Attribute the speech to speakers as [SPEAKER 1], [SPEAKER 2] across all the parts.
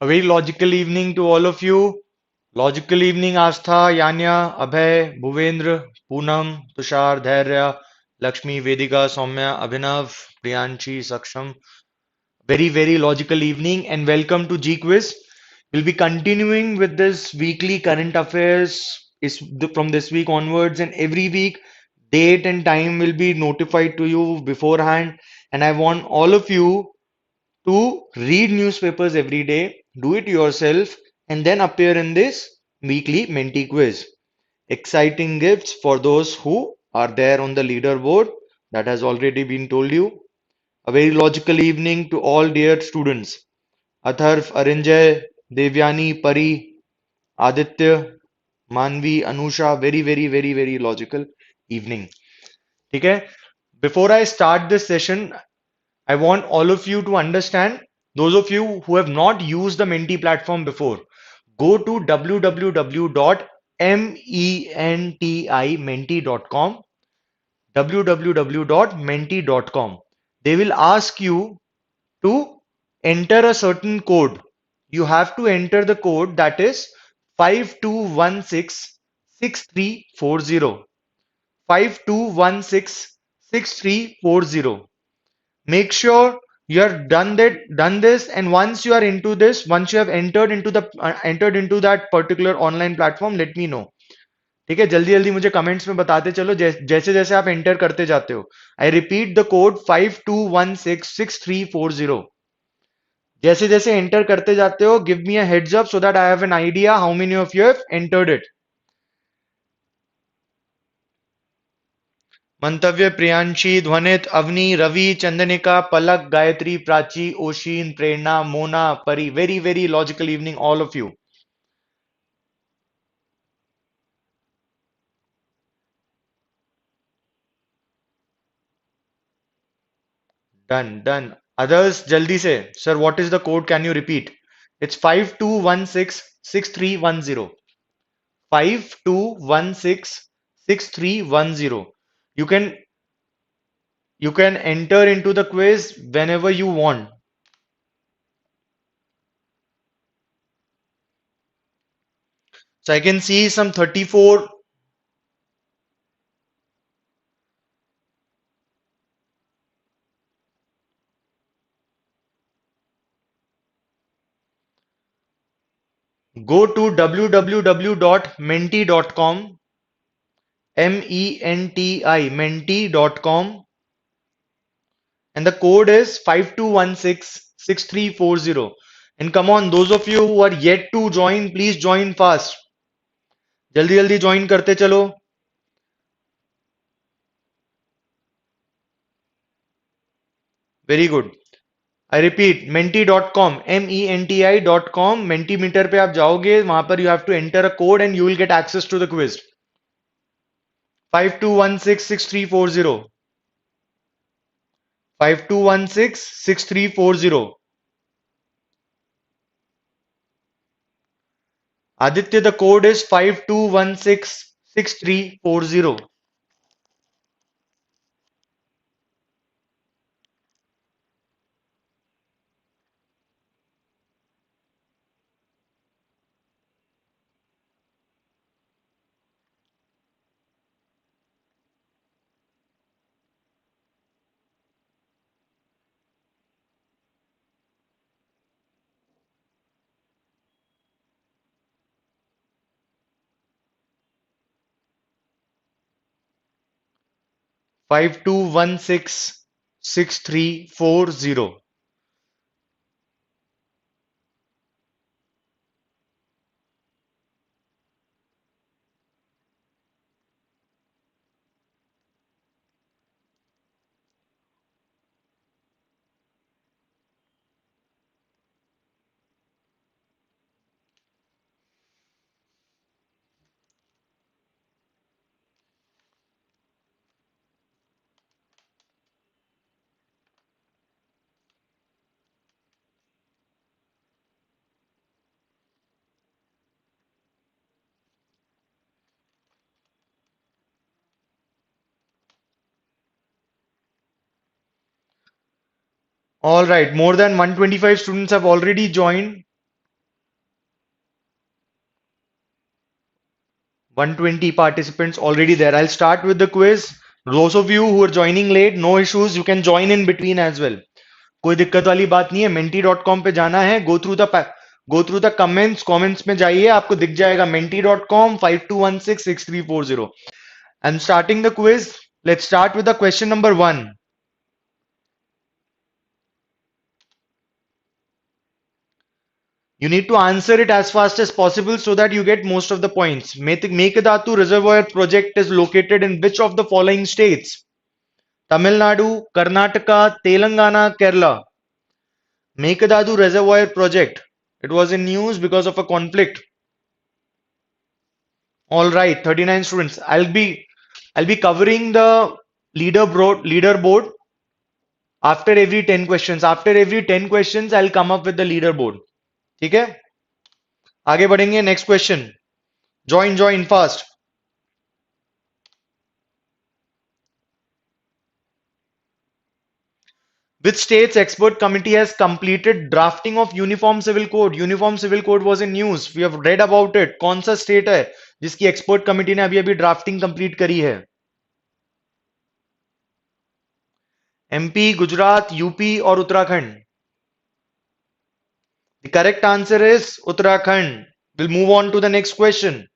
[SPEAKER 1] A very logical evening to all of you. Logical evening, Astha, Yanya, Abhay, Bhuvendra, Poonam, Tushar, Dhairya, Lakshmi, Vedika, Soumya, Abhinav, Priyanshi, Saksham. Very logical evening and welcome to GKuiz. We'll be continuing with this weekly current affairs from this week onwards, and every week date and time will be notified to you beforehand. And I want all of you to read newspapers every day, do it yourself, and then appear in this weekly Menti quiz. Exciting gifts for those who are there on the leaderboard. That has already been told you. A very logical evening to all dear students. Atharv, Arinjay, Devyani, Pari, Aditya, Manvi, Anusha. Very logical evening. Okay? Before I start this session, I want all of you to understand, those of you who have not used the Menti platform before, go to www.mentimenti.com, www.menti.com. They will ask you to enter a certain code. You have to enter the code, that is 52166340. 52166340. Make sure you have done this, and once you are into this, once you have entered into that particular online platform, let me know. ठीक है, जल्दी जल्दी मुझे comments में बताते चलो, जैसे जैसे आप एंटर करते जाते हो. I repeat the code 52166340. जैसे जैसे एंटर करते जाते हो, give me a heads up so that I have an idea how many of you have entered it. मंतव्य, प्रियांशी, ध्वनित, अवनी, रवि, चंदनिका, पलक, गायत्री, प्राची, ओशीन, प्रेरणा, मोना, परी. Very logical evening, all of you. Done. Others, jaldi se. Sir, what is the code? Can you repeat? It's 52166310. 52166310. You can you can enter into the quiz whenever you want. So I can see some 34. Go to www.menti.com, menti.com, and the code is 52166340. And come on, those of you who are yet to join, please join fast. जल्दी जल्दी join करते चलो. Very good. I repeat, menti.com, menti.com. Mentimeter पे आप जाओगे, वहां पर you have to enter a code and you will get access to the quiz. 52166340. 52166340. Aditya, the code is 52166340. 52166340. All right, more than 125 students have already joined. 120 participants already there. I'll start with the quiz. Those of you who are joining late, no issues. You can join in between as well. कोई दिक्कत वाली बात नहीं है. menti.com पे जाना है. Go through the comments में जाइए. आपको दिख जाएगा menti.com 52166340. I'm starting the quiz. Let's start with the question number 1. You need to answer it as fast as possible so that you get most of the points. Mekedatu Reservoir Project is located in which of the following states? Tamil Nadu, Karnataka, Telangana, Kerala. Mekedatu Reservoir Project. It was in news because of a conflict. All right, 39 students. I'll be covering the leaderboard after every 10 questions. After every 10 questions, I'll come up with the leaderboard. ठीक है? आगे बढ़ेंगे. Next question. Join fast. Which state's expert committee has completed drafting of Uniform Civil Code? Uniform Civil Code was in news. We have read about it. कौन सा state है जिसकी expert committee ने अभी drafting complete करी है? MP, Gujarat, UP और Uttarakhand. The correct answer is Uttarakhand. We'll move on to the next question.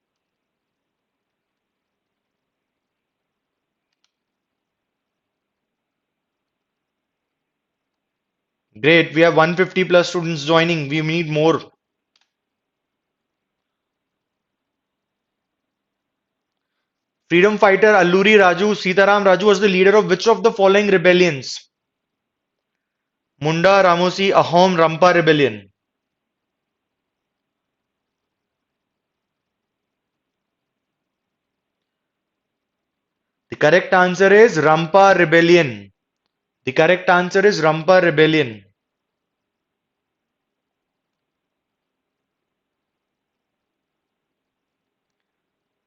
[SPEAKER 1] Great, we have 150 plus students joining. We need more. Freedom fighter Alluri Sitaram Raju was the leader of which of the following rebellions? Munda, Ramosi, Ahom, Rampa rebellion. The correct answer is Rampa rebellion. The correct answer is Rampa rebellion.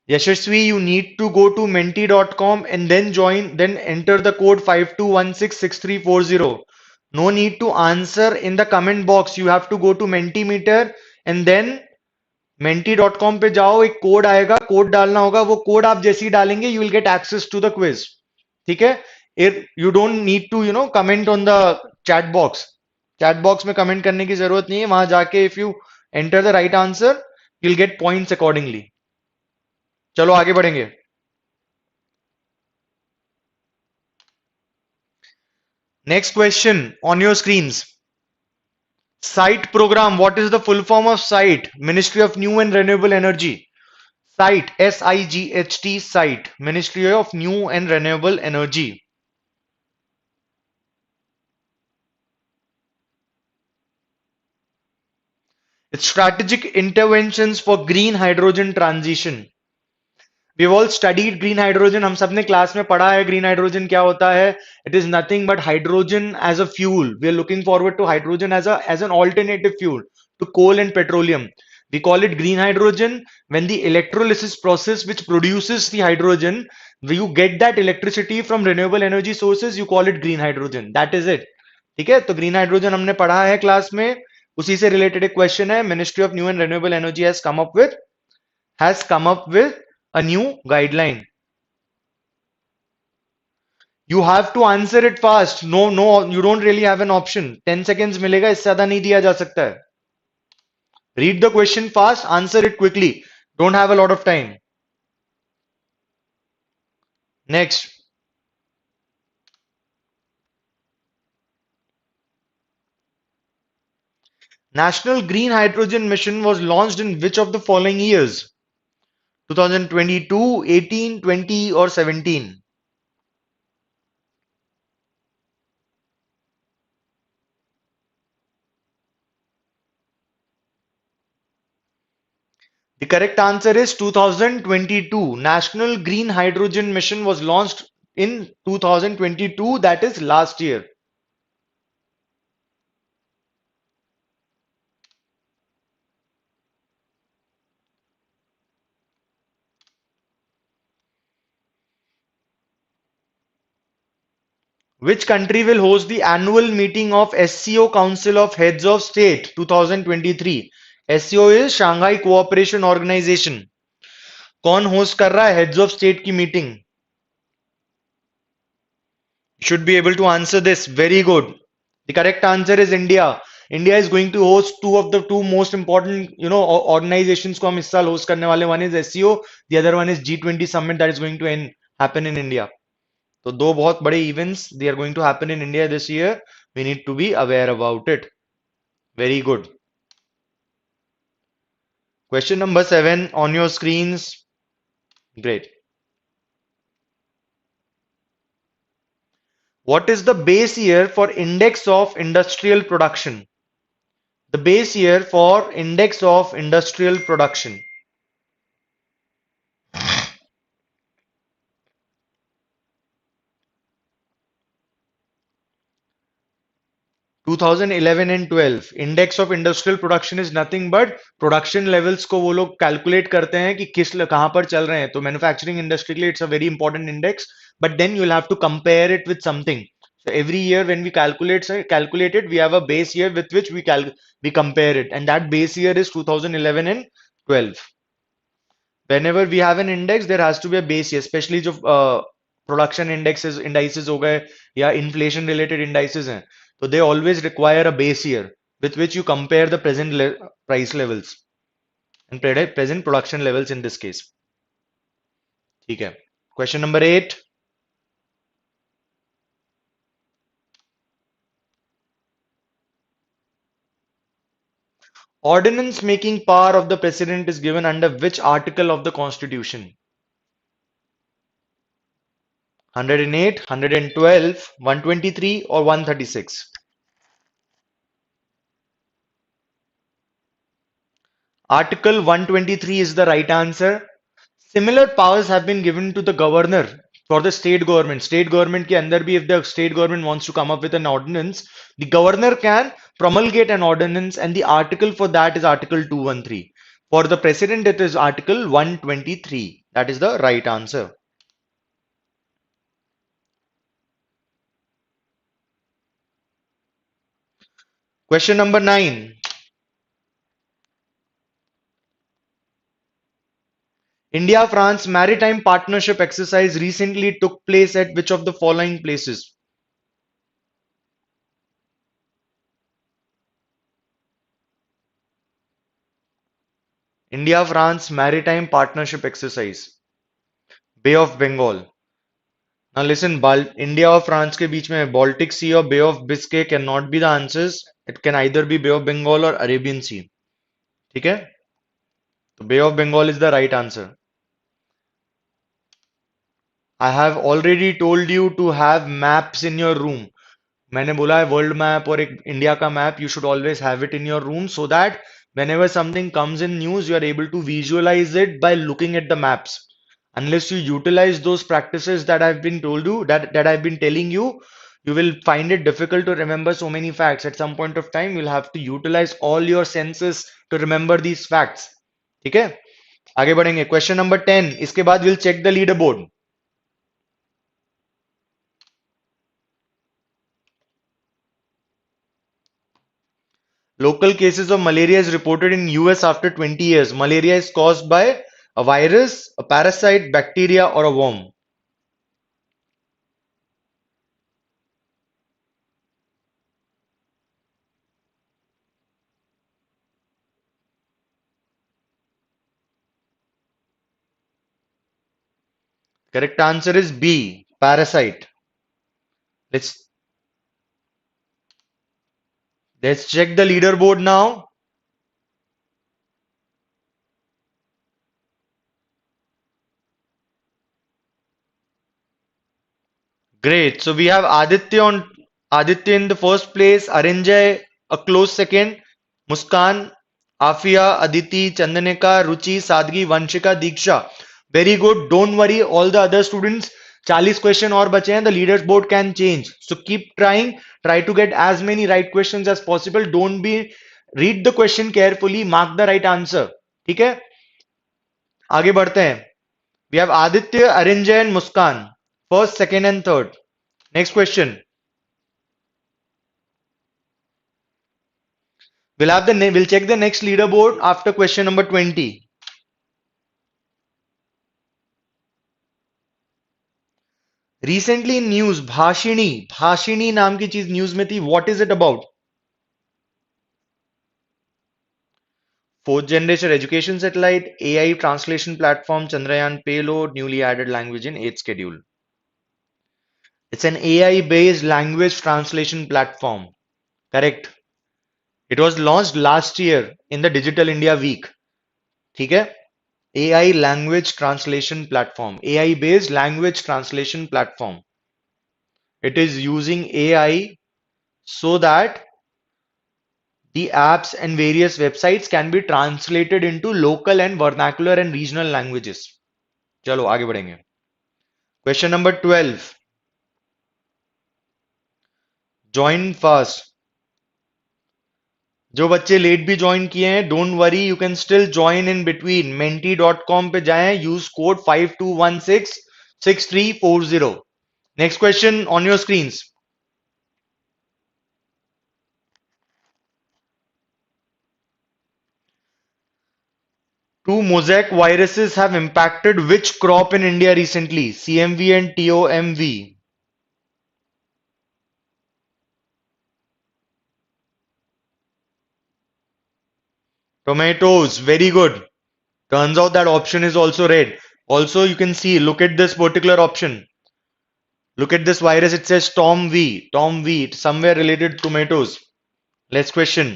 [SPEAKER 1] Yashasvi, you need to go to menti.com and then enter the code 52166340. No need to answer in the comment box. You have to go to Mentimeter and then menti.com पे जाओ. एक code आएगा, code डालना होगा. वो code आप जैसे ही डालेंगे, you will get access to the quiz. ठीक है? You don't need to comment on the chat box. Chat box में comment करने की जरूरत नहीं है. वहां जाके if you enter the right answer, you'll get points accordingly. चलो आगे बढ़ेंगे. Next question on your screens. SIGHT program. What is the full form of SIGHT? Ministry of New and Renewable Energy. SIGHT, SIGHT, SIGHT, Ministry of New and Renewable Energy. It's strategic interventions for green hydrogen transition. We've all studied green hydrogen. हम सबने class में पढ़ा है green hydrogen क्या होता है. It is nothing but hydrogen as a fuel. We are looking forward to hydrogen as an alternative fuel to coal and petroleum. We call it green hydrogen when the electrolysis process which produces the hydrogen, you get that electricity from renewable energy sources, you call it green hydrogen. That is it. ठीक है? तो green hydrogen हमने पढ़ा है class में. उसी से related एक question है. Ministry of New and Renewable Energy has come up with a new guideline. You have to answer it fast. No, you don't really have an option. 10 seconds मिलेगा, इससे ज्यादा नहीं दिया जा सकता है. Read the question fast, answer it quickly. Don't have a lot of time. Next. National Green Hydrogen Mission was launched in which of the following years? 2022, 18, 20 or 17? The correct answer is 2022. National Green Hydrogen Mission was launched in 2022, that is last year. Which country will host the annual meeting of SCO Council of Heads of State 2023? SCO is Shanghai Cooperation Organization. कौन host कर रहा है heads of state की meeting? Should be able to answer this. Very good. The correct answer is India. India is going to host two most important, organizations को हम इस साल host करने वाले. One is SCO, the other one is G20 summit that is going to happen in India. तो दो बहुत बड़े events they are going to happen in India this year. We need to be aware about it. Very good. Question number 7 on your screens. Great. What is the base year for index of industrial production? The base year for index of industrial production. 2011 and 12 index of industrial production is nothing but production levels को वो लोग calculate करते हैं कि कहां पर चल रहे हैं. तो मैन्युफैक्चरिंग इंडस्ट्री के लिए it's a very important index, but then you will have to compare it with something. So every year when we calculate it, we have a base year with which we compare it, and that base year is 2011 and 12. Whenever we have an index, there has to be a base year, especially जो production indices हो गए या inflation related indices हैं, so they always require a base year with which you compare the present price levels and present production levels in this case. ठीक है. Question number 8. Ordinance making power of the president is given under which article of the Constitution? 108, 112, 123 or 136? Article 123 is the right answer. Similar powers have been given to the governor for the state government. State government के अंदर भी, if the state government wants to come up with an ordinance, the governor can promulgate an ordinance, and the article for that is Article 213. For the president, it is Article 123. That is the right answer. Question number 9. India-France Maritime Partnership Exercise recently took place at which of the following places? India-France Maritime Partnership Exercise. Bay of Bengal. Now listen, India और France के बीच में Baltic Sea or Bay of Biscay cannot be the answers. It can either be Bay of Bengal or Arabian Sea. ठीक है? तो Bay of Bengal is the right answer. I have already told you to have maps in your room. मैंने बोला है world map और एक India का map. You should always have it in your room so that whenever something comes in news, you are able to visualize it by looking at the maps. Unless you utilize those practices that I've been told you, that I've been telling you, you will find it difficult to remember so many facts. At some point of time, you'll have to utilize all your senses to remember these facts. ठीक है? आगे बढ़ेंगे. Question number 10. इसके बाद we'll check the leaderboard. Local cases of malaria is reported in US after 20 years. Malaria is caused by a virus, a parasite, bacteria, or a worm. Correct answer is B, parasite. Let's let's check the leaderboard now. Great. So we have Aditya in the first place, Arinjay a close second, Muskan, Afia, Aditi, Chandaneka, Ruchi, Sadgi, Vanshika, Diksha. Very good. Don't worry, all the other students. 40 question और बचे हैं. The leaderboard can change. So keep trying. Try to get as many right questions as possible. Don't be read the question carefully. Mark the right answer. ठीक है? आगे बढ़ते हैं. We have Aditya, Arinjay, and Muskan. First, second, and third. Next question. We'll check the next leaderboard after question number 20. Recently news Bhashini Bhashini नाम की चीज news में थी. What is it about? Fourth generation education satellite, AI translation platform, Chandrayaan payload, newly added language in 8th schedule. It's an AI based language translation platform. Correct. It was launched last year in the Digital India Week. ठीक है? AI language translation platform. AI based language translation platform. It is using AI so that the apps and various websites can be translated into local and vernacular and regional languages. चलो आगे बढ़ेंगे. Question number 12. Join fast. जो बच्चे late भी join किए हैं, don't worry, you can still join in between. menti.com पे जाएं, use code 52166340. Next question on your screens. Two mosaic viruses have impacted which crop in India recently? CMV and ToMV. Tomatoes, very good. Turns out that option is also red. Also, you can see, look at this particular option. Look at this virus, it says ToMV. ToMV, somewhere related to tomatoes. Let's question.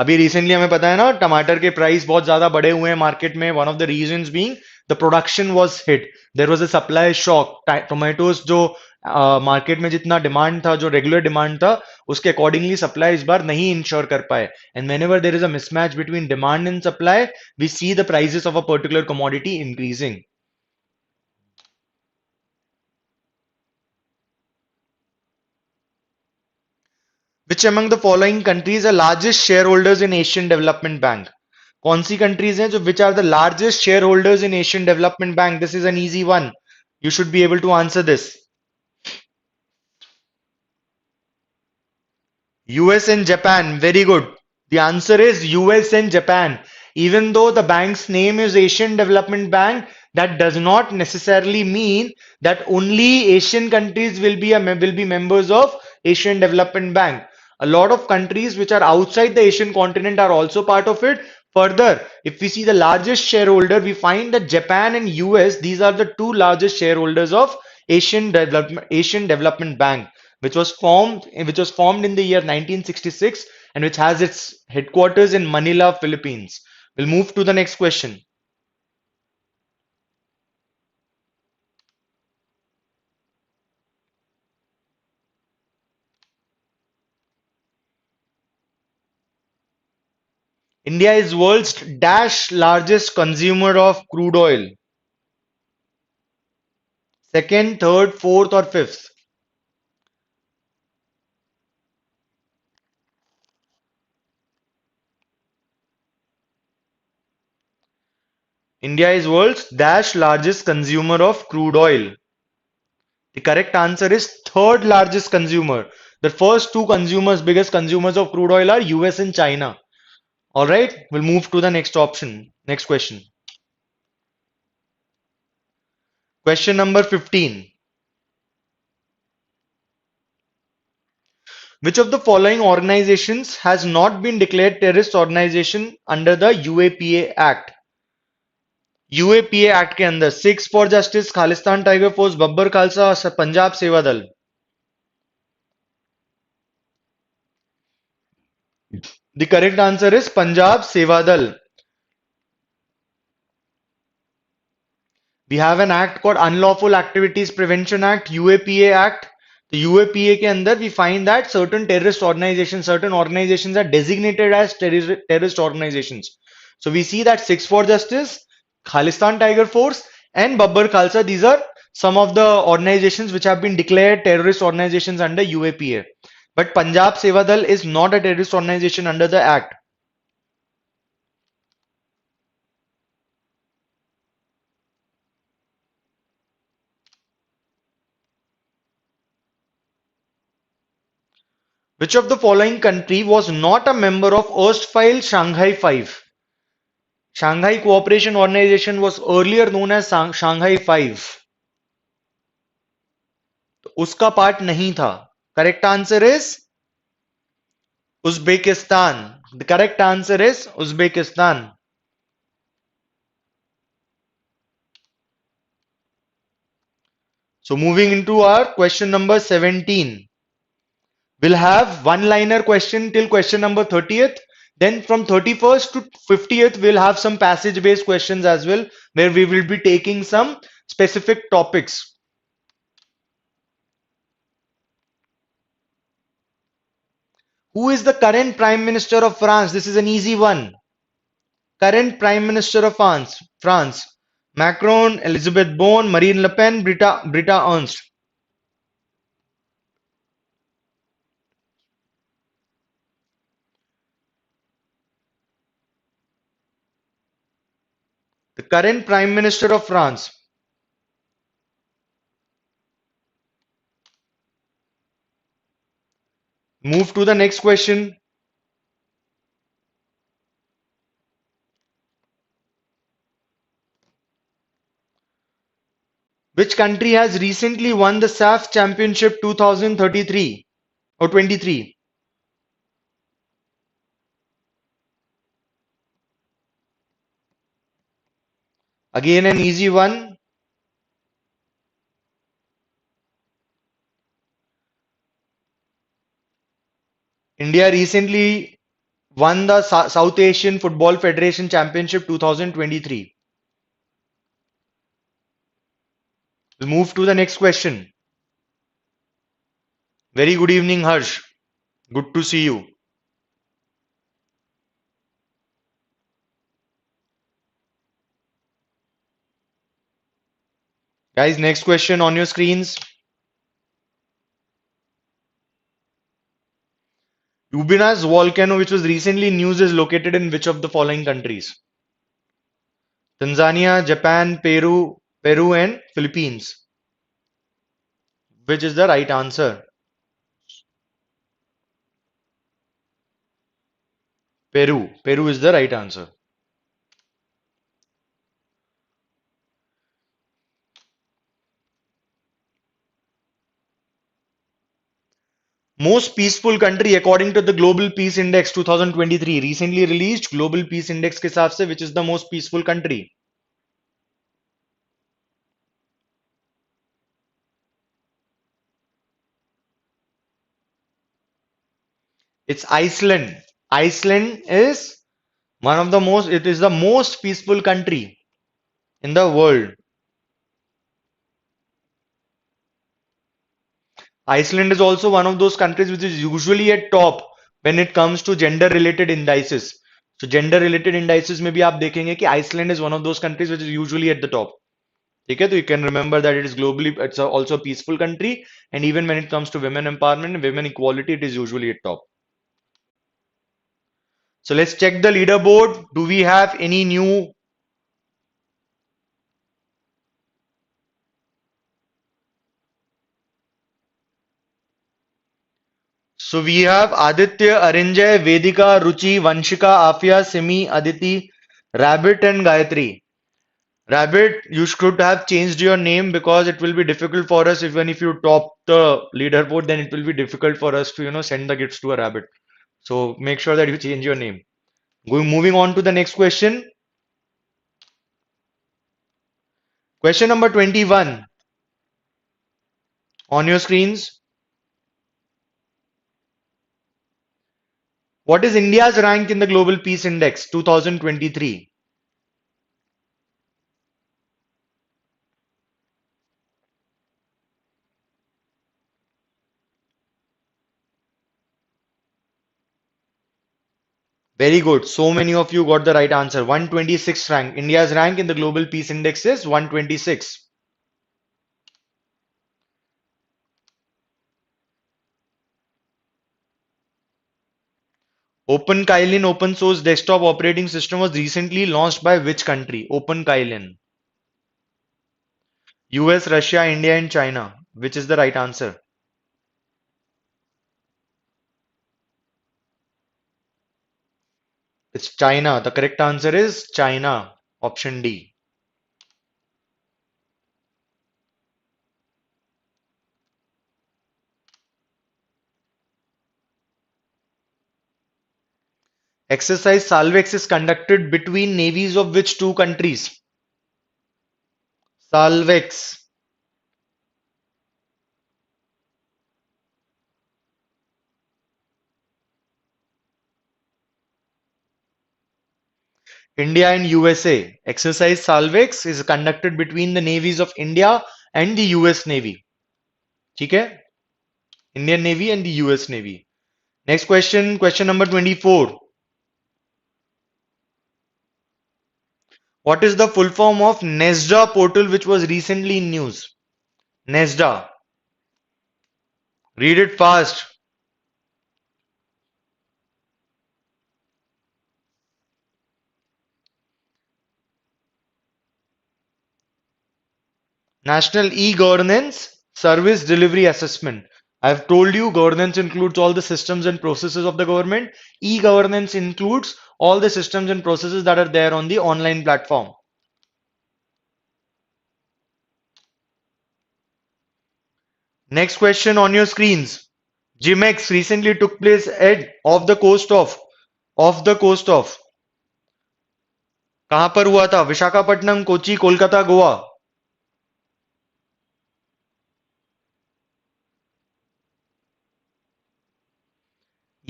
[SPEAKER 1] अभी recently हमें पता है ना, टमाटर के price बहुत ज्यादा बढ़े हुए हैं मार्केट में. One of the reasons being the production was hit. There was a supply shock. Tomatoes जो मार्केट में जितना डिमांड था, जो रेगुलर डिमांड था, उसके अकॉर्डिंगली सप्लाई इस बार नहीं इंश्योर कर पाए. And whenever there is a mismatch between demand and supply, we see the prices of a particular commodity increasing. Which among the following countries are largest shareholders in Asian Development Bank? कौन सी countries हैं जो which are the largest shareholders in Asian Development Bank? This is an easy one. You should be able to answer this. US and Japan. Very good. The answer is US and Japan. Even though the bank's name is Asian Development Bank, that does not necessarily mean that only Asian countries will be members of Asian Development Bank. A lot of countries which are outside the Asian continent are also part of it. Further, if we see the largest shareholder, we find that Japan and US, these are the two largest shareholders of Asian Development Bank, which was formed in the year 1966 and which has its headquarters in Manila, Philippines. We'll move to the next question. India is world's dash largest consumer of crude oil. Second, third, fourth, or fifth? India is world's dash largest consumer of crude oil. The correct answer is third largest consumer. The first two consumers, biggest consumers of crude oil are US and China. All right, we'll move to the next option. Next question. Question number 15. Which of the following organizations has not been declared terrorist organization under the UAPA Act? UAPA Act के अंदर six for justice, Khalistan tiger force, Babbar Khalsa, Punjab सेवा दल. The correct answer is Punjab Seva Dal. We have an act called Unlawful Activities Prevention Act, UAPA Act. The UAPA के अंदर we find that certain organizations are designated as terrorist organizations. So we see that Six for Justice, Khalistan Tiger Force, and Babbar Khalsa, these are some of the organizations which have been declared terrorist organizations under UAPA. But Punjab Seva Dal is not a terrorist organization under the act. Which of the following country was not a member of erstwhile Shanghai 5? Shanghai Cooperation Organization was earlier known as Shanghai 5. उसका part नहीं था. Correct answer is Uzbekistan. The correct answer is Uzbekistan. So moving into our question number 17. We'll have one-liner question till question number 30th. Then from 31st to 50th, we'll have some passage-based questions as well, where we will be taking some specific topics. Who is the current Prime Minister of France? This is an easy one. Current Prime Minister of France. Macron, Elizabeth Borne, Marine Le Pen, Britta Ernst. The current Prime Minister of France. Move to the next question. Which country has recently won the SAFF Championship 2033 or 23? Again, an easy one. India recently won the South Asian Football Federation Championship 2023. We'll move to the next question. Very good evening, Harsh. Good to see you. Guys, next question on your screens. Ubinas Volcano, which was recently news, is located in which of the following countries? Tanzania, Japan, Peru, and Philippines. Which is the right answer? Peru. Peru is the right answer. Most peaceful country according to the Global Peace Index 2023, recently released Global Peace Index के हिसाब से, which is the most peaceful country? It's Iceland. Iceland is one of the most, it is the most peaceful country in the world. Iceland is also one of those countries which is usually at top when it comes to gender related indices. So gender related indices में भी आप देखेंगे कि Iceland is one of those countries which is usually at the top. ठीक है, तो you can remember that it is globally, it's also a peaceful country, and even when it comes to women empowerment and women equality, it is usually at top. So let's check the leaderboard. Do we have any new? So we have Aditya, Arinjay, Vedika, Ruchi, Vanshika, Afia, Simi, Aditi, Rabbit, and Gayatri. Rabbit, you should have changed your name because it will be difficult for us. Even if you top the leaderboard, then it will be difficult for us to, send the gifts to a rabbit. So make sure that you change your name. Moving on to the next question. Question number 21 on your screens. What is India's rank in the Global Peace Index 2023? Very good. So many of you got the right answer. 126 rank. India's rank in the Global Peace Index is 126. OpenKylin open source desktop operating system was recently launched by which country? OpenKylin. US, Russia, India, and China. Which is the right answer? It's China. The correct answer is China. Option D. Exercise SALVEX is conducted between navies of which two countries? SALVEX. India and USA. Exercise SALVEX is conducted between the navies of India and the US Navy. ठीक है? Indian Navy and the US Navy. Next question, question number 24. What is the full form of NESDA portal which was recently in news? NESDA. Read it fast. National E-Governance Service Delivery Assessment. I've told you governance includes all the systems and processes of the government. E-governance includes all the systems and processes that are there on the online platform. Next question on your screens. GMEX recently took place at off the coast of कहां पर हुआ था? Visakhapatnam, Kochi, Kolkata, Goa.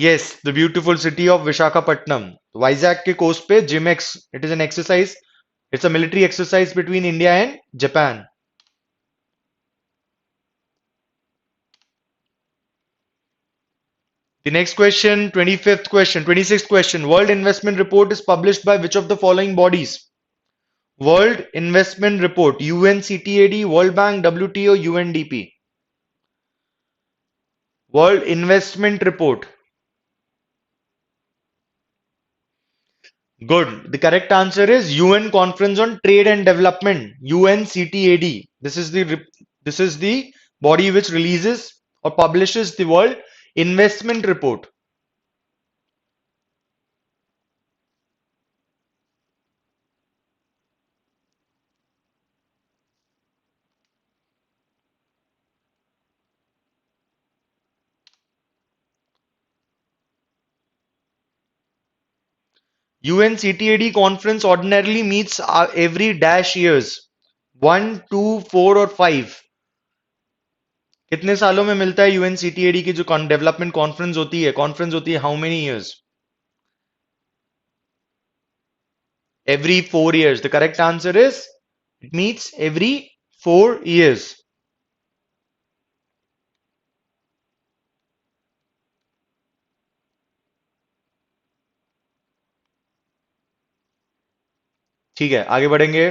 [SPEAKER 1] Yes, the beautiful city of Visakhapatnam. Vizag के coast पे GMEX. It is an exercise. It's a military exercise between India and Japan. The next question, 25th question, 26th question. World Investment Report is published by which of the following bodies? World Investment Report, UNCTAD, World Bank, WTO, UNDP. World Investment Report. Good. The correct answer is UN Conference on Trade and Development, UNCTAD. This is the body which releases or publishes the World Investment Report. UNCTAD conference ordinarily meets every dash years. 1, 2, 4 और 5. कितने सालों में मिलता है UNCTAD की जो development conference होती है how many years? Every 4 years. The correct answer is it meets every 4 years. ठीक है, आगे बढ़ेंगे.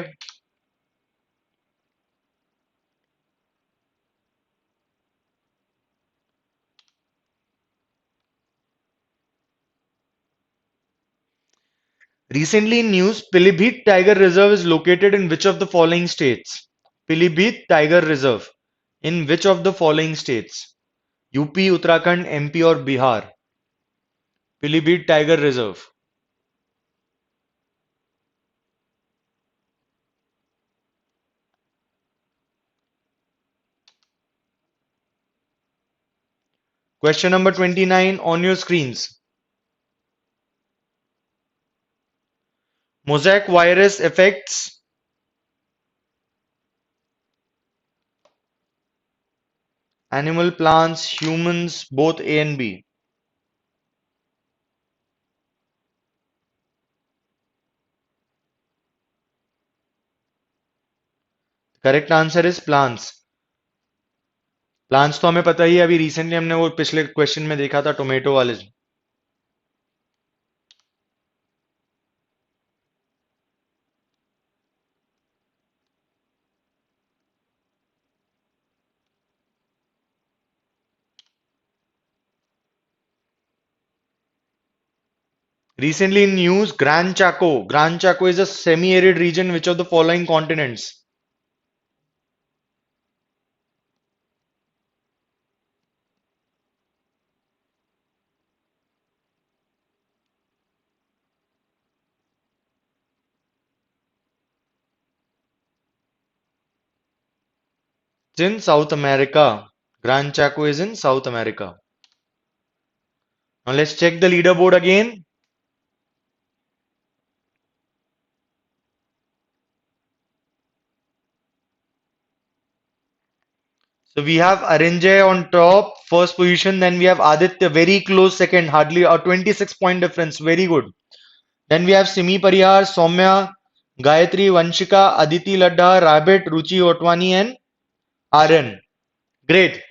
[SPEAKER 1] Recently in news, Pilibhit Tiger Reserve is located in which of the following states? Pilibhit Tiger Reserve. In which of the following states? UP, Uttarakhand, MP or Bihar? Pilibhit Tiger Reserve. Question number 29 on your screens. Mosaic virus affects animal, plants, humans, both A and B. Correct answer is plants. Plants तो हमें पता ही है, अभी recently हमने वो पिछले question में देखा था टोमेटो वाले. Recently in news, Gran Chaco. Gran Chaco is a semi-arid region which of the following continents? It's in South America. Gran Chaco is in South America. Now let's check the leaderboard again. So we have Arinjay on top, first position. Then we have Aditya, very close second, hardly a 26-point difference. Very good. Then we have Simi Parihar, Soumya, Gayatri, Vanshika, Aditi Ladda, Rabbit, Ruchi Otwani, and Aryan. Great.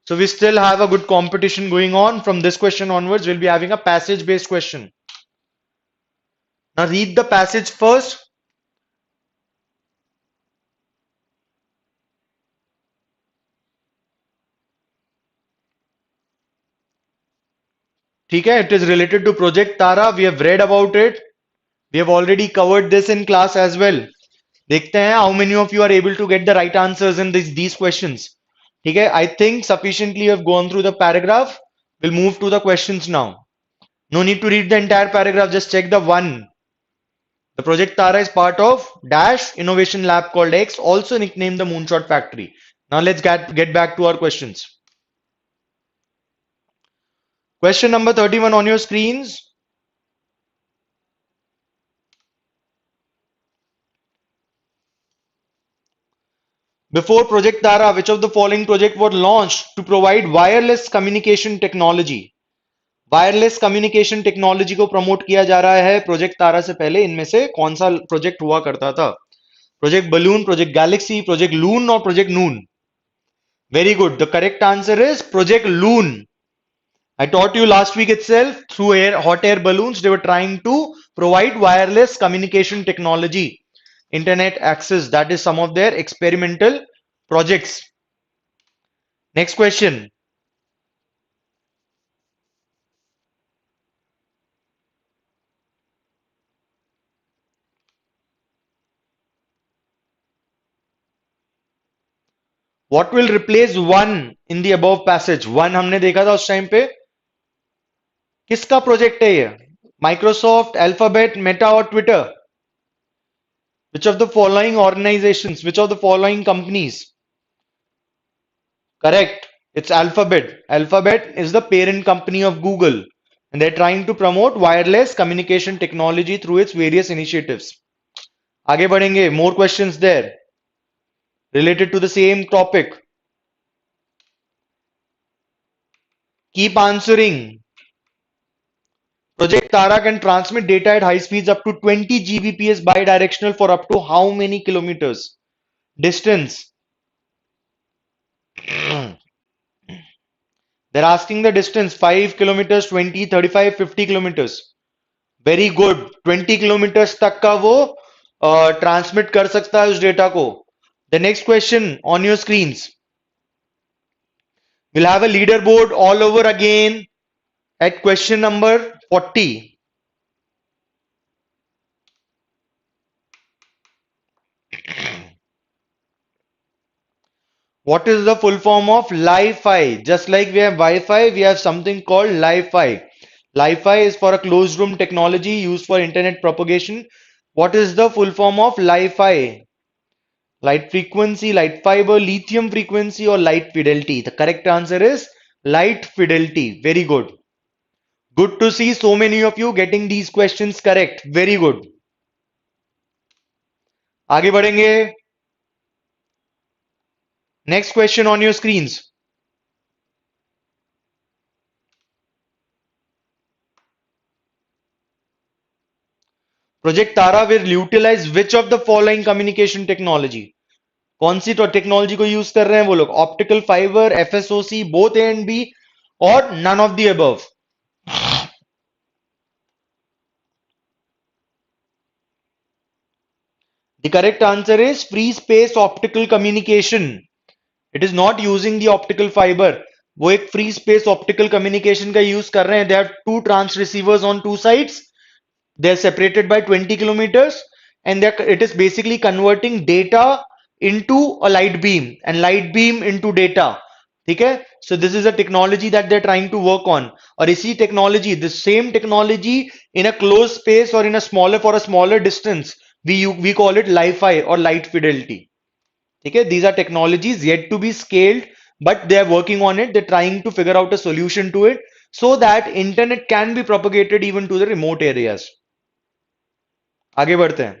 [SPEAKER 1] So we still have a good competition going on. From this question onwards, we'll be having a passage-based question. Now read the passage first. ठीक है, it is related to Project Tara. We have read about it. We have already covered this in class as well. देखते हैं how many of you are able to get the right answers in these questions. ठीक है, I think sufficiently you have gone through the paragraph. We'll move to the questions now. No need to read the entire paragraph, just check the one. The Project Tara is part of Dash Innovation Lab called X, also nicknamed the Moonshot Factory. Now let's get back to our questions. Question number 31 on your screens. Before Project Taara, which of the following project was launched to provide wireless communication technology? Wireless communication technology को promote किया जा रहा है project तारा से पहले इनमें से कौन सा प्रोजेक्ट हुआ करता था? Project balloon, project galaxy, project Loon और project noon? Very good. The correct answer is Project Loon. I taught you last week itself through hot air balloons. They were trying to provide wireless communication technology, internet access. That is some of their experimental projects. Next question. What will replace one in the above passage? One हमने देखा था उस time पे. किसका project है ये? Microsoft, alphabet, Meta और Twitter? Which of the following organizations, which of the following companies? Correct. It's Alphabet. Alphabet is the parent company of Google, and they're trying to promote wireless communication technology through its various initiatives. आगे बढ़ेंगे. More questions there related to the same topic. Keep answering. Project Tara can transmit data at high speeds up to 20 Gbps bidirectional for up to how many kilometers? Distance. They're asking the distance 5 kilometers, 20, 35, 50 kilometers. Very good. 20 kilometers तक का वो transmit कर सकता है उस data को. The next question on your screens. We'll have a leaderboard all over again at question number 40. What is the full form of Li-Fi? Just like we have Wi-Fi, we have something called Li-Fi. Li-Fi is for a closed room technology used for internet propagation. What is the full form of Li-Fi? Light frequency, light fiber, lithium frequency, or light fidelity? The correct answer is light fidelity. Very good. Good to see so many of you getting these questions correct. Very good. आगे बढ़ेंगे. Next question on your screens. Project Tara will utilize which of the following communication technology? कौन सी technology को use कर रहे हैं वो लोग? Optical fibre, FSOC, both A and B, और none of the above? The correct answer is free space optical communication. It is not using the optical fiber. वो एक free space optical communication का use कर रहे हैं. They have two trans receivers on two sides. They are separated by 20 kilometers, and it is basically converting data into a light beam and light beam into data. ठीक है? So this is a technology that they're trying to work on. और इसी technology, the same technology in a closed space or in a smaller distance, we call it Li-Fi or light fidelity. ठीक है? These are technologies yet to be scaled, but they are working on it. They're trying to figure out a solution to it so that internet can be propagated even to the remote areas. आगे बढ़ते हैं.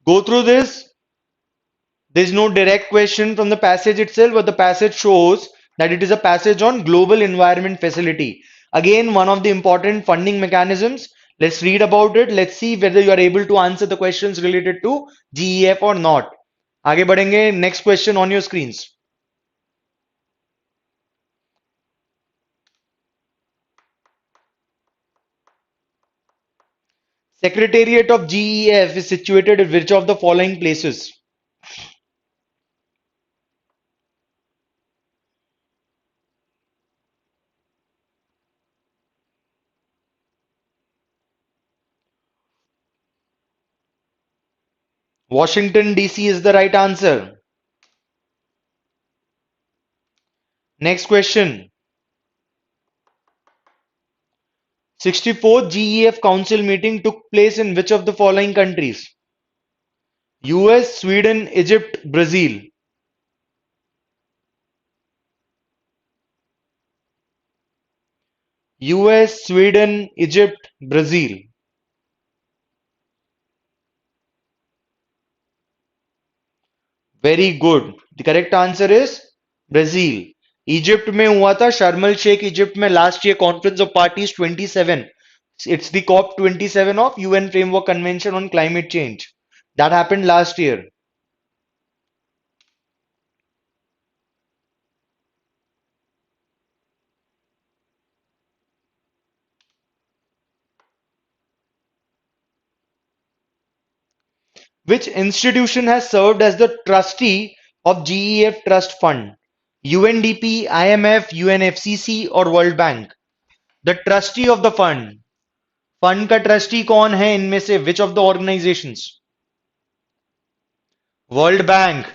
[SPEAKER 1] Go through this. There's no direct question from the passage itself, but the passage shows that it is a passage on global environment facility. Again, one of the important funding mechanisms. Let's read about it. Let's see whether you are able to answer the questions related to GEF or not. आगे बढ़ेंगे. Next question on your screens. Secretariat of GEF is situated at which of the following places? Washington DC is the right answer. Next question. 64th GEF Council meeting took place in which of the following countries? US, Sweden, Egypt, Brazil. US, Sweden, Egypt, Brazil. Very good. The correct answer is Brazil. Egypt में हुआ था शर्म el Sheikh Egypt में last year conference of parties 27. It's the COP 27 of UN Framework Convention on Climate Change. That happened last year. Which institution has served as the trustee of GEF Trust Fund? UNDP, IMF, UNFCCC or World Bank? The trustee of the fund. Fund का trustee कौन है इनमें से? Which of the organizations? World Bank.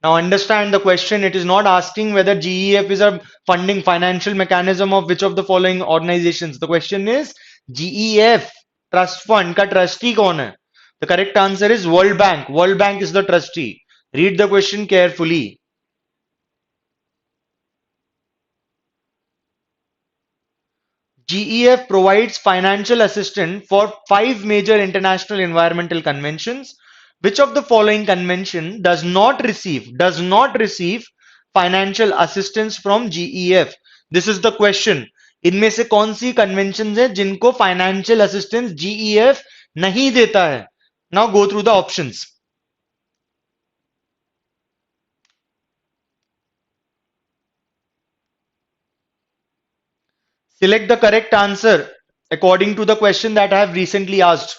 [SPEAKER 1] Now understand the question. It is not asking whether GEF is a funding financial mechanism of which of the following organizations. The question is GEF Trust Fund का trustee कौन है? The correct answer is World Bank. World Bank is the trustee. Read the question carefully. GEF provides financial assistance for 5 major international environmental conventions. Which of the following convention does not receive financial assistance from GEF? This is the question. इनमें से कौन सी conventions हैं जिनको financial assistance GEF नहीं देता है? Now go through the options. Select the correct answer according to the question that I have recently asked.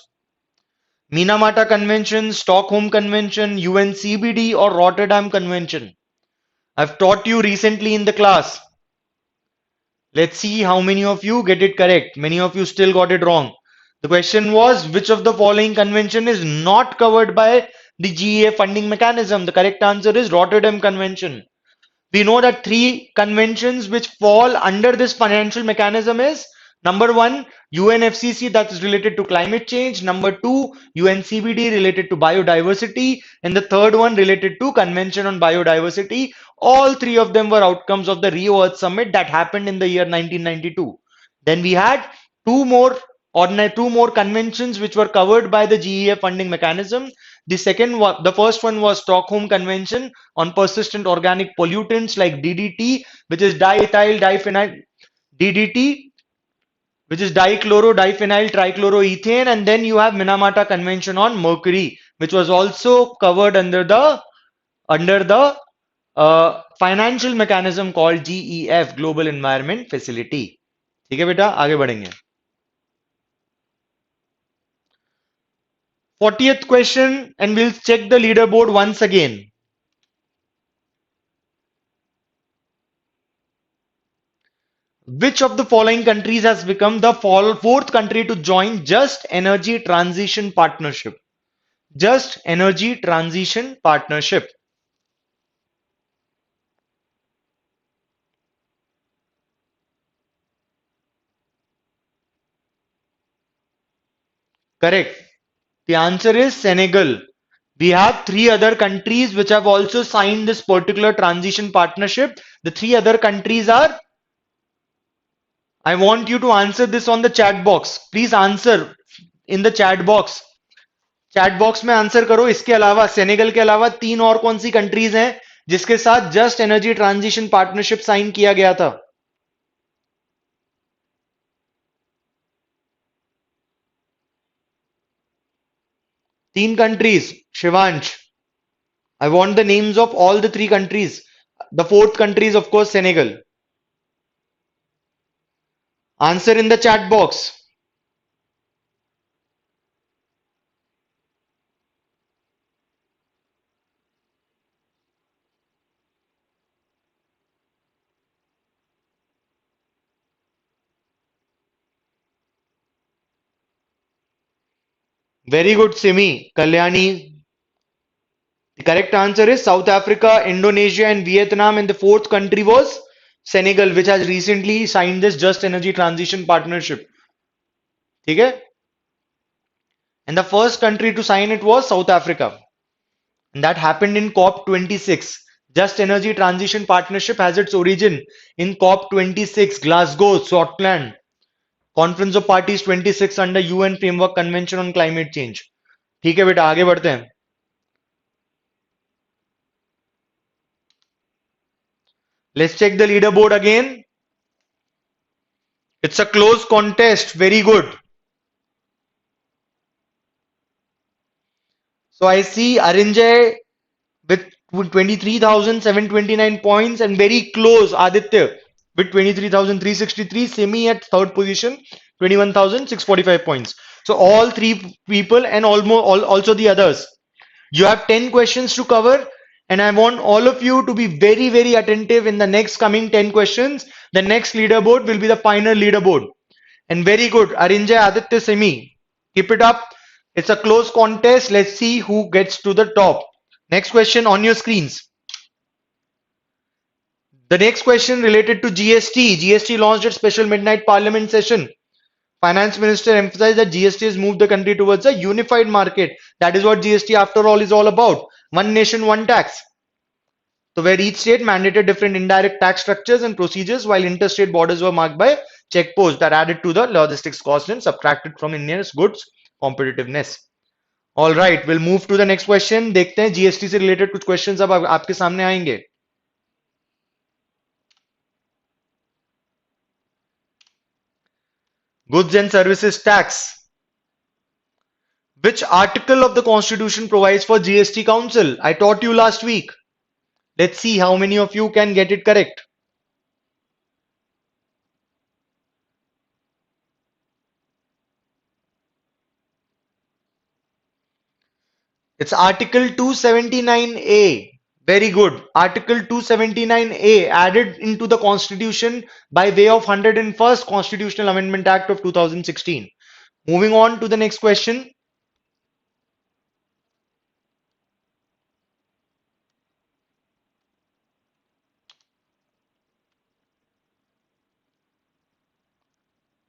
[SPEAKER 1] Minamata Convention, Stockholm Convention, UNCBD or Rotterdam Convention. I've taught you recently in the class. Let's see how many of you get it correct. Many of you still got it wrong. The question was which of the following convention is not covered by the GEF funding mechanism? The correct answer is Rotterdam Convention. We know that 3 conventions which fall under this financial mechanism is number 1 UNFCCC, that is related to climate change, number 2 UNCBD related to biodiversity, and the third one related to Convention on Biodiversity. All 3 of them were outcomes of the Rio Earth Summit that happened in the year 1992. Then we had two more conventions which were covered by the GEF funding mechanism. The first one was Stockholm Convention on persistent organic pollutants like DDT, which is diethyl diphenyl DDT, which is dichloro-diphenyl trichloroethane, and then you have Minamata Convention on mercury, which was also covered under the financial mechanism called GEF, Global Environment Facility. ठीक है बेटा, आगे बढ़ेंगे. 40th question, and we'll check the leaderboard once again. Which of the following countries has become the 4th country to join Just Energy Transition Partnership? Just Energy Transition Partnership. Correct. The answer is Senegal. We have 3 other countries which have also signed this particular transition partnership. The 3 other countries are, I want you to answer this on the chat box. Please answer in the chat box. Chat box में answer करो। इसके अलावा Senegal के अलावा तीन और कौन सी countries हैं जिसके साथ just energy transition partnership sign किया गया था? तीन countries, Shivansh. I want the names of all the three countries. The fourth country is, of course, Senegal. Answer in the chat box. Very good, Simi. Kalyani. The correct answer is South Africa, Indonesia, and Vietnam. And the fourth country was Senegal, which has recently signed this Just Energy Transition Partnership. Okay? And the first country to sign it was South Africa. And that happened in COP26. Just Energy Transition Partnership has its origin in COP26, Glasgow, Scotland. Conference of Parties 26 under UN Framework Convention on Climate Change. ठीक है बेटा, आगे बढ़ते हैं. Let's check the leaderboard again. It's a close contest. Very good. So I see Arinjay with 23,729 points and very close Aditya with 23,363. Semi at third position, 21,645 points. So all three people and also the others. You have 10 questions to cover, and I want all of you to be very, very attentive in the next coming 10 questions. The next leaderboard will be the final leaderboard. And very good, Arinjay, Aditya, Semi. Keep it up. It's a close contest. Let's see who gets to the top. Next question on your screens. The next question related to GST. GST launched its special midnight parliament session. Finance Minister emphasized that GST has moved the country towards a unified market. That is what GST after all is all about. One nation, one tax. So where each state mandated different indirect tax structures and procedures while interstate borders were marked by checkposts that added to the logistics cost and subtracted from India's goods competitiveness. All right, we'll move to the next question. देखते हैं GST से related कुछ questions अब आपके सामने आएंगे. Goods and services tax. Which article of the Constitution provides for GST Council? I taught you last week. Let's see how many of you can get it correct. It's Article 279A. Very good. Article 279A added into the Constitution by way of 101st Constitutional Amendment Act of 2016. Moving on to the next question.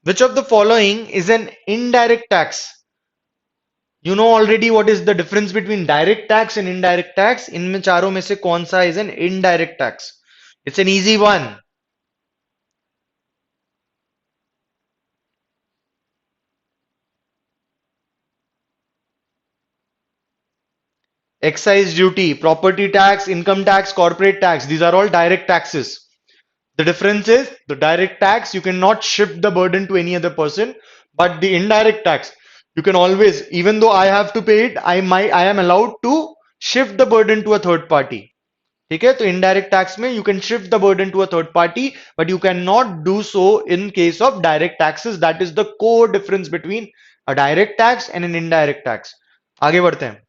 [SPEAKER 1] Which of the following is an indirect tax? You know already what is the difference between direct tax and indirect tax. इनमें चारों में से कौन सा is an indirect tax? It's an easy one. Excise duty, property tax, income tax, corporate tax. These are all direct taxes. The difference is the direct tax, you cannot shift the burden to any other person, but the indirect tax, you can always, even though I have to pay it, I am allowed to shift the burden to a third party. ठीक है, तो indirect tax में you can shift the burden to a third party, but you cannot do so in case of direct taxes. That is the core difference between a direct tax and an indirect tax. आगे बढ़ते हैं.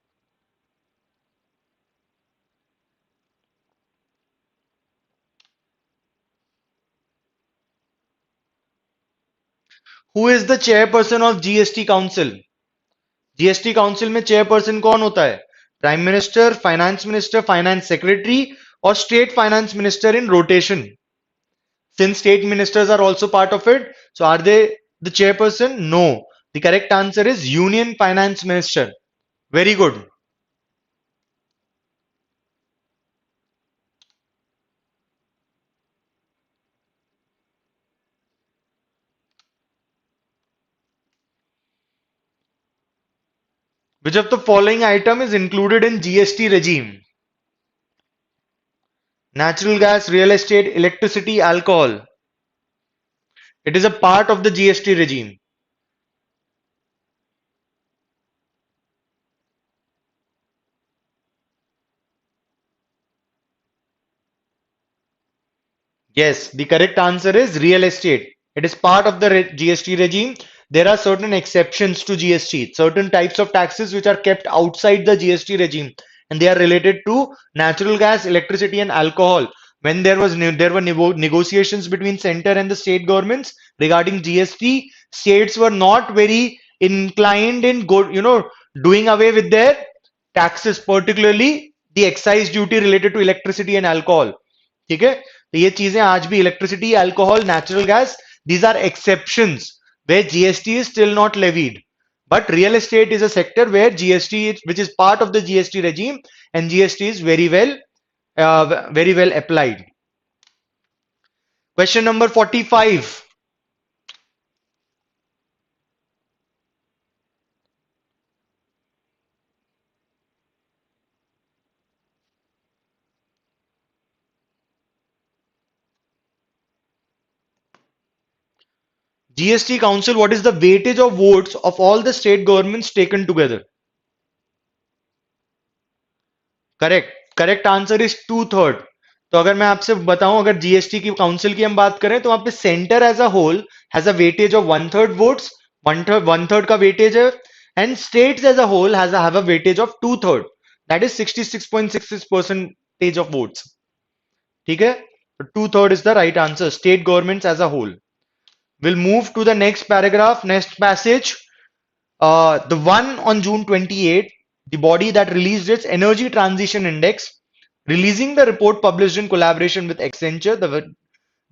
[SPEAKER 1] Who is the chairperson of GST Council? GST Council में chairperson कौन होता है? Prime Minister, Finance Minister, Finance Secretary or State Finance Minister in rotation. Since state ministers are also part of it, so are they the chairperson? No. The correct answer is Union Finance Minister. Very good. Which of the following item is included in GST regime? Natural gas, real estate, electricity, alcohol. It is a part of the GST regime. Yes, the correct answer is real estate. It is part of the GST regime. There are certain exceptions to GST, certain types of taxes which are kept outside the GST regime, and they are related to natural gas, electricity, and alcohol. When there were negotiations between center and the state governments regarding GST, states were not very inclined in doing away with their taxes, particularly the excise duty related to electricity and alcohol. ठीक है, तो ये चीजें आज भी electricity alcohol natural gas these are exceptions where GST is still not levied, but real estate is a sector where GST which is part of the GST regime, and GST is very well applied. Question number 45. GST Council, what is the weightage of votes of all the state governments taken together? Correct, correct answer is two third. तो अगर मैं आपसे बताऊं, अगर GST की council की हम बात करें तो वहां पे centre as a whole has a weightage of one third votes, one third का वेटेज है, and states as a whole have a weightage of two third, that is 66.66% of votes. ठीक है, two third is the right answer, state governments as a whole. Will move to the next paragraph, next passage. The one on June 28, the body that released its Energy Transition Index, releasing the report published in collaboration with Accenture,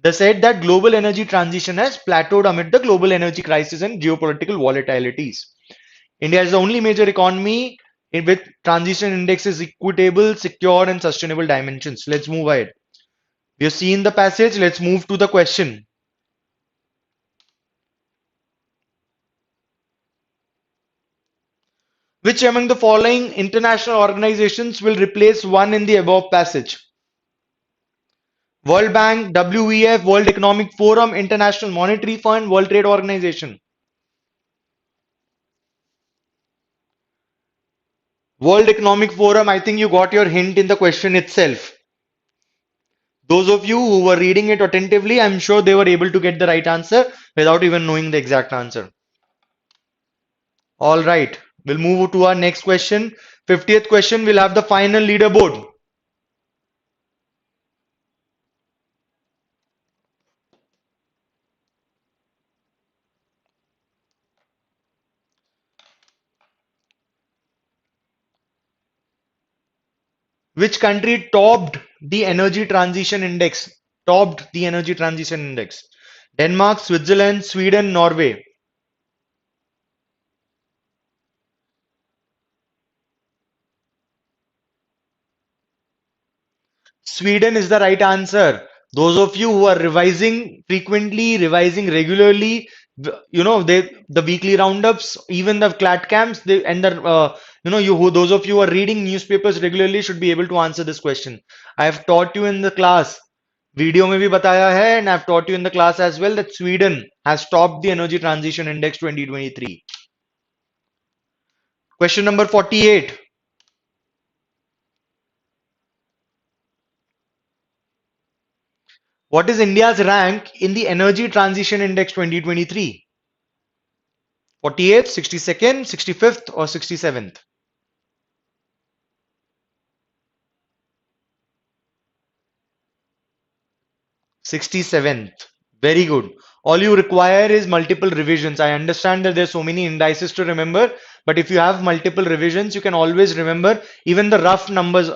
[SPEAKER 1] they said that global energy transition has plateaued amid the global energy crisis and geopolitical volatilities. India is the only major economy in which transition index is equitable, secure, and sustainable dimensions. Let's move ahead. We have seen the passage. Let's move to the question. Which among the following international organizations will replace one in the above passage? World Bank, WEF, World Economic Forum, International Monetary Fund, World Trade Organization. World Economic Forum, I think you got your hint in the question itself. Those of you who were reading it attentively, I'm sure they were able to get the right answer without even knowing the exact answer. All right, we'll move to our next question. 50th question, we'll have the final leaderboard. Which country topped the energy transition index? Topped the energy transition index. Denmark, Switzerland, Sweden, Norway. Sweden is the right answer. Those of you who are revising frequently, revising regularly, the weekly roundups, even the CLAT camps, and the those of you who are reading newspapers regularly should be able to answer this question. I have taught you in the class, video में भी बताया है, and I've taught you in the class as well that Sweden has topped the Energy Transition Index 2023. Question number 48. What is India's rank in the Energy Transition Index 2023? 48th, 62nd, 65th, or 67th? 67th. Very good. All you require is multiple revisions. I understand that there's so many indices to remember, but if you have multiple revisions, you can always remember even the rough numbers.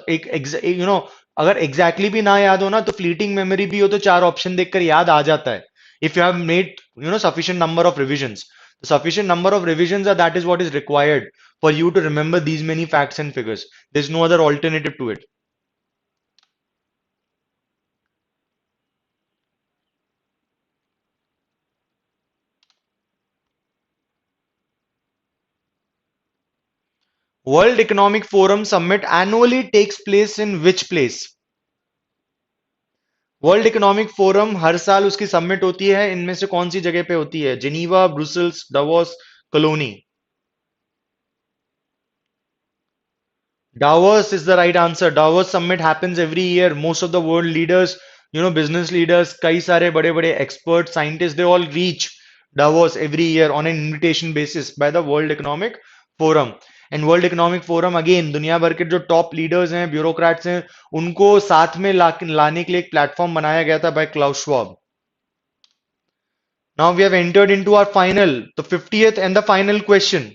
[SPEAKER 1] अगर exactly भी ना याद हो ना, तो fleeting memory भी हो तो चार option देखकर याद आ जाता है. If you have made sufficient number of revisions, the sufficient number of revisions that is what is required for you to remember these many facts and figures. There's no other alternative to it. World Economic Forum summit annually takes place in which place? World Economic Forum हर साल उसकी summit होती है, इनमें से कौन सी जगह पे होती है? Geneva, Brussels, Davos, colony? Davos is the right answer. Davos summit happens every year. Most of the world leaders, business leaders, कई सारे बड़े बड़े experts, scientists, they all reach Davos every year on an invitation basis by the World Economic Forum. And World Economic Forum again दुनिया भर के जो top leaders हैं, bureaucrats हैं, उनको साथ में लाने के लिए एक platform बनाया गया था by Klaus Schwab. Now we have entered into our final, the 50th and the final question.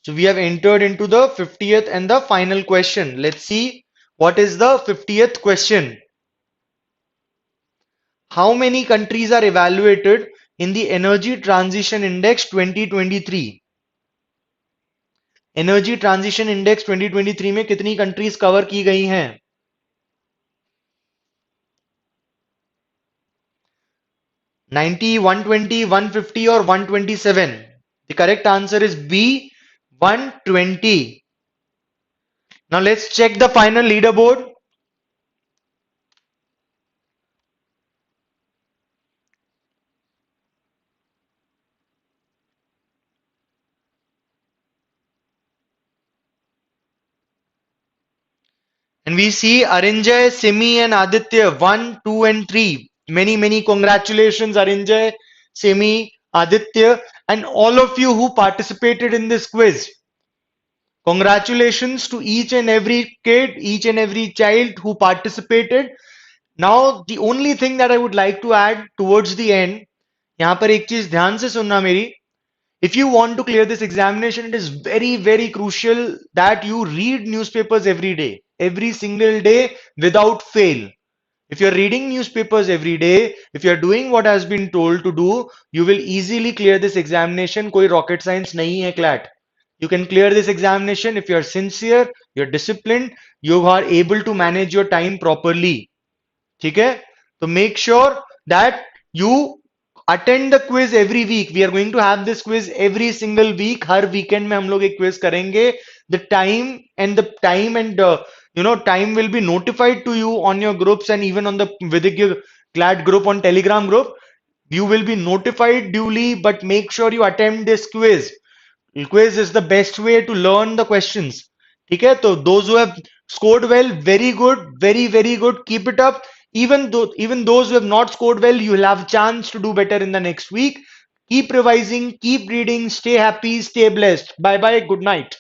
[SPEAKER 1] So we have entered into the 50th and the final question. Let's see what is the 50th question. How many countries are evaluated in the Energy Transition Index 2023? Energy Transition Index 2023 में कितनी countries cover की गई हैं? 90, 120, 150 or 127? The correct answer is B, 120. Now let's check the final leaderboard. And we see Arinjay, Simi, and Aditya 1, 2, and 3. Many congratulations, Arinjay, Simi, Aditya, and all of you who participated in this quiz. Congratulations to each and every kid, each and every child who participated. Now, the only thing that I would like to add towards the end, यहाँ पर एक चीज ध्यान से सुनना मेरी. If you want to clear this examination, it is very crucial that you read newspapers every single day without fail. If you're reading newspapers every day, if you're doing what has been told to do, you will easily clear this examination. कोई rocket science नहीं है CLAT. You can clear this examination if you're sincere, you're disciplined, you are able to manage your time properly. ठीक है? So make sure that you attend the quiz every week. We are going to have this quiz every single week. Her weekend में हम लोग एक quiz करेंगे. The time will be notified to you on your groups and even on the Vidhigya CLAT group on Telegram group. You will be notified duly, but make sure you attend this quiz. Quiz is the best way to learn the questions. ठीक है? तो those who have scored well, very good, very good. Keep it up. Even those who have not scored well, you will have a chance to do better in the next week. Keep revising, keep reading, stay happy, stay blessed. Bye bye. Good night.